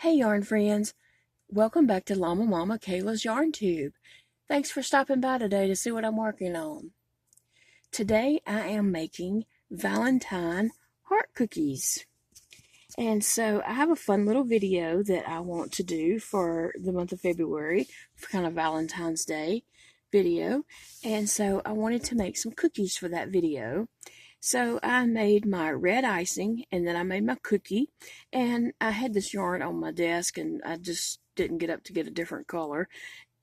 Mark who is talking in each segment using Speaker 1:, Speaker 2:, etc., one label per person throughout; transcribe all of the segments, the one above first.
Speaker 1: Hey yarn friends, welcome back to LlamaMamaKayla's Yarn Tube. Thanks for stopping by today to see what I'm working on. Today I am making Valentine heart cookies. And so I have a fun little video that I want to do for the month of February, for kind of Valentine's Day video. And so I wanted to make some cookies for that video. So I made my red icing, and then I made my cookie, and I had this yarn on my desk, and I just didn't get up to get a different color.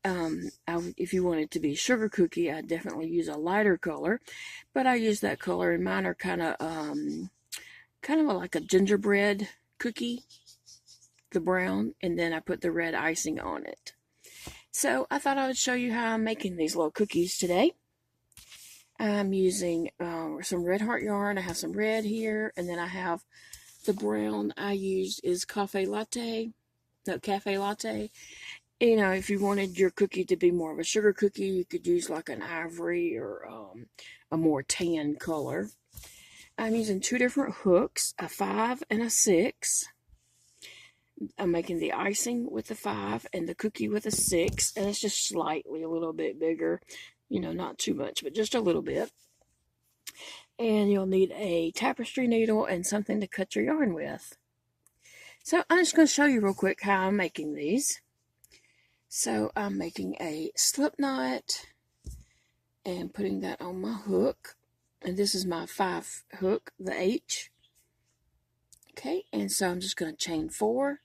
Speaker 1: If you want it to be sugar cookie, I definitely use a lighter color, but I use that color, and mine are kind of like a gingerbread cookie, the brown, and then I put the red icing on it. So I thought I would show you how I'm making these little cookies today. I'm using some red heart yarn. I have some red here, and then I have the brown I used is cafe latte. You know, if you wanted your cookie to be more of a sugar cookie, you could use like an ivory or a more tan color. I'm using two different hooks, a 5 and a 6. I'm making the icing with the 5 and the cookie with a 6, and it's just slightly a little bit bigger. You know, not too much, but just a little bit. And you'll need a tapestry needle and something to cut your yarn with. So I'm just going to show you real quick how I'm making these. So I'm making a slip knot and putting that on my hook. And this is my 5 hook, the H. Okay, and so I'm just going to chain 4.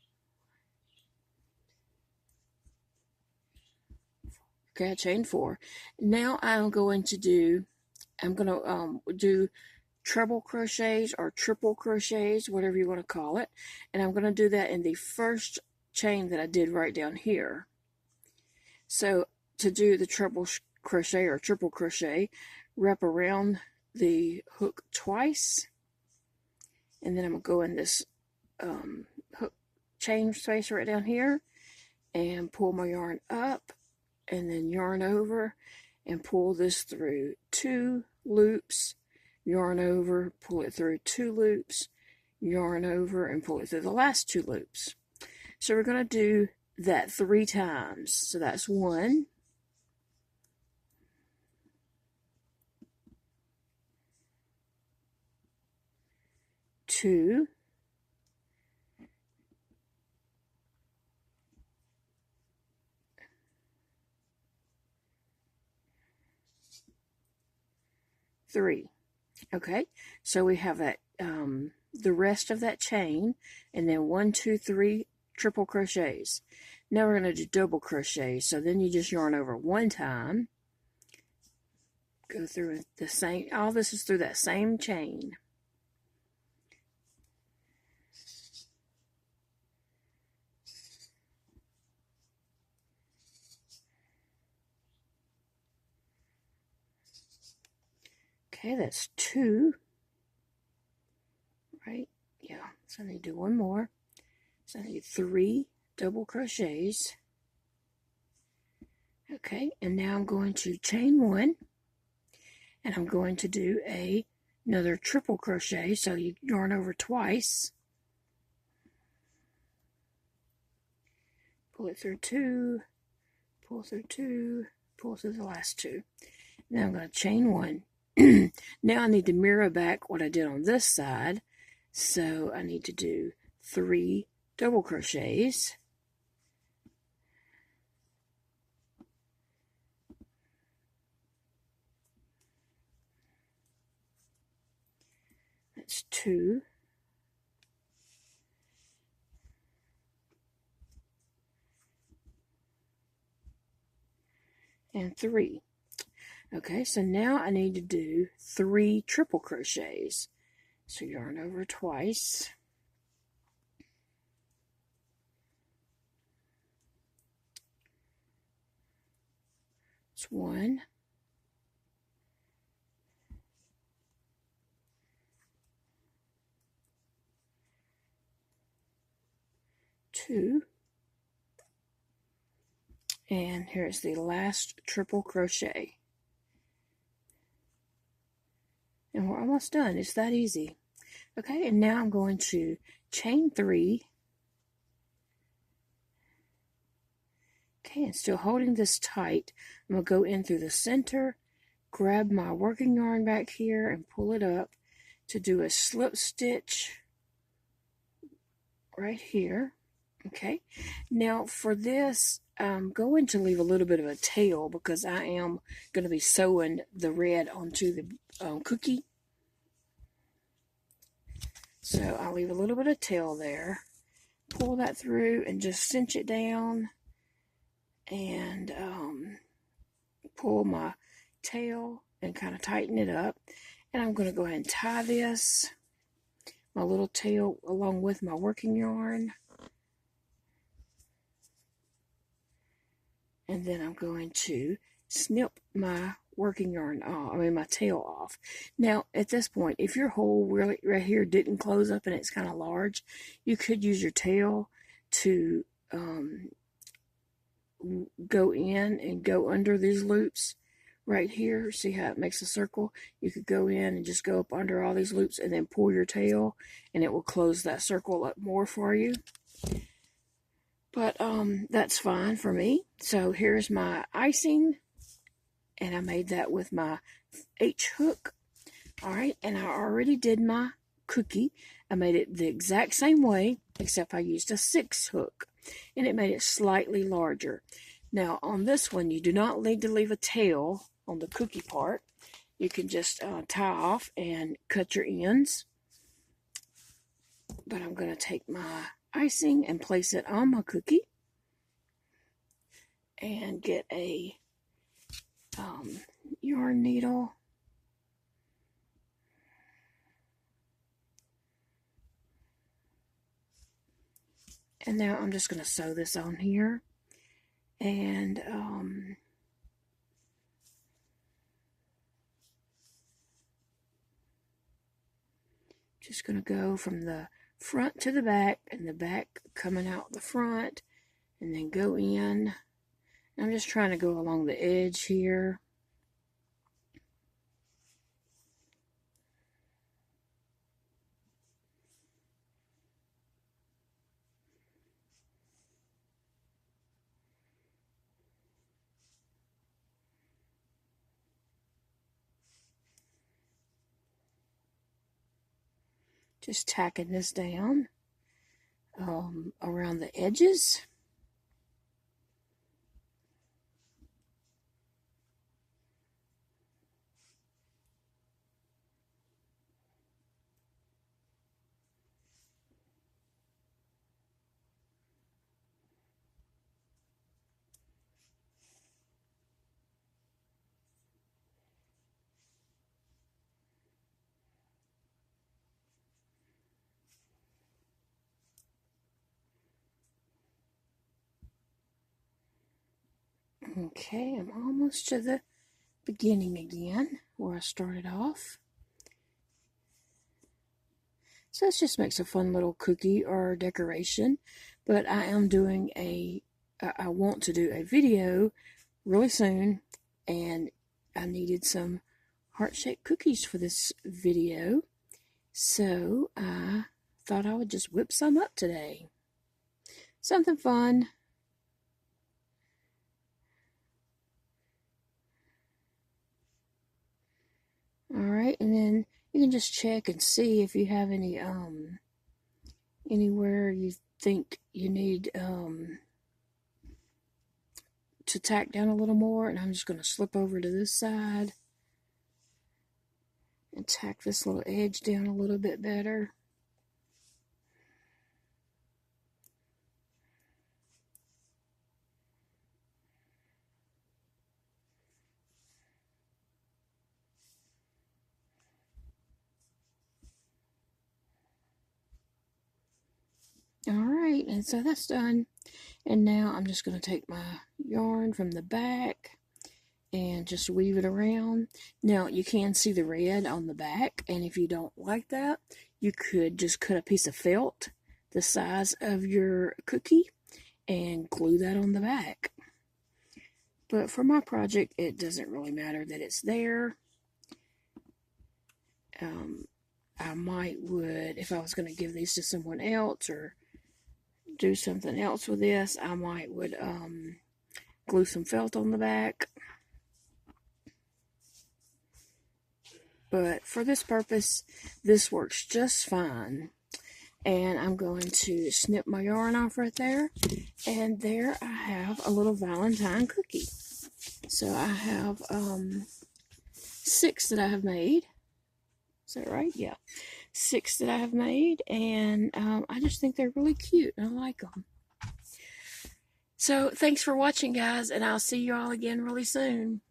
Speaker 1: Okay, I chained 4. Now I'm going to do treble crochets or triple crochets, whatever you want to call it. And I'm going to do that in the first chain that I did right down here. So to do the treble crochet or triple crochet, wrap around the hook twice. And then I'm going to go in this hook chain space right down here and pull my yarn up and then yarn over and pull this through 2 loops, yarn over, pull it through 2 loops, yarn over, and pull it through the last 2 loops. So we're going to do that 3 times. So that's 1, 2, 3. Okay, so we have that the rest of that chain, and then 1, 2, 3 triple crochets. Now we're going to do double crochets. So then you just yarn over 1 time, go through the same. All this is through that same chain. Okay, that's 2. Right? Yeah. So I need to do 1 more. So I need 3 double crochets. Okay, and now I'm going to chain 1, and I'm going to do another triple crochet. So you yarn over twice, pull it through 2, pull through 2, pull through the last 2. Now I'm going to chain 1. Now I need to mirror back what I did on this side. So I need to do 3 double crochets. That's 2. And 3. Okay, so now I need to do 3 triple crochets. So yarn over twice. It's 1. 2. And here's the last triple crochet. And we're almost done. It's that easy. Okay, and now I'm going to chain 3 Okay, and still holding this tight, I'm going to go in through the center, grab my working yarn back here and pull it up to do a slip stitch right here. Okay, now for this, I'm going to leave a little bit of a tail because I am going to be sewing the red onto the cookie. So I'll leave a little bit of tail there, pull that through and just cinch it down, and pull my tail and kind of tighten it up. And I'm going to go ahead and tie this, my little tail, along with my working yarn. And then I'm going to snip my working yarn off, my tail off. Now, at this point, if your hole really right here didn't close up and it's kind of large, you could use your tail to go in and go under these loops right here. See how it makes a circle? You could go in and just go up under all these loops and then pull your tail, and it will close that circle up more for you. But that's fine for me. So here's my icing, and I made that with my H hook. All right, and I already did my cookie. I made it the exact same way, except I used a 6 hook, and it made it slightly larger. Now on this one, you do not need to leave a tail on the cookie part. You can just tie off and cut your ends. But I'm going to take my icing and place it on my cookie and get a yarn needle. And now I'm just going to sew this on here, and just going to go from the front to the back, and the back coming out the front, and then go in. I'm just trying to go along the edge here. Just tacking this down around the edges. Okay, I'm almost to the beginning again where I started off. So this just makes a fun little cookie or decoration. But I am doing I want to do a video really soon, and I needed some heart-shaped cookies for this video. So I thought I would just whip some up today. Something fun. Alright, and then you can just check and see if you have any anywhere you think you need to tack down a little more. And I'm just going to slip over to this side and tack this little edge down a little bit better. Alright, and so that's done. And now I'm just going to take my yarn from the back and just weave it around. Now you can see the red on the back, and if you don't like that, you could just cut a piece of felt the size of your cookie and glue that on the back. But for my project, it doesn't really matter that it's there. I would, if I was going to give these to someone else or do something else with this, I would glue some felt on the back. But for this purpose, this works just fine. And I'm going to snip my yarn off right there. And there I have a little Valentine cookie. So I have 6 that I have made. Is that right? Yeah. 6 that I have made. And I just think they're really cute. And I like them. So thanks for watching, guys. And I'll see you all again really soon.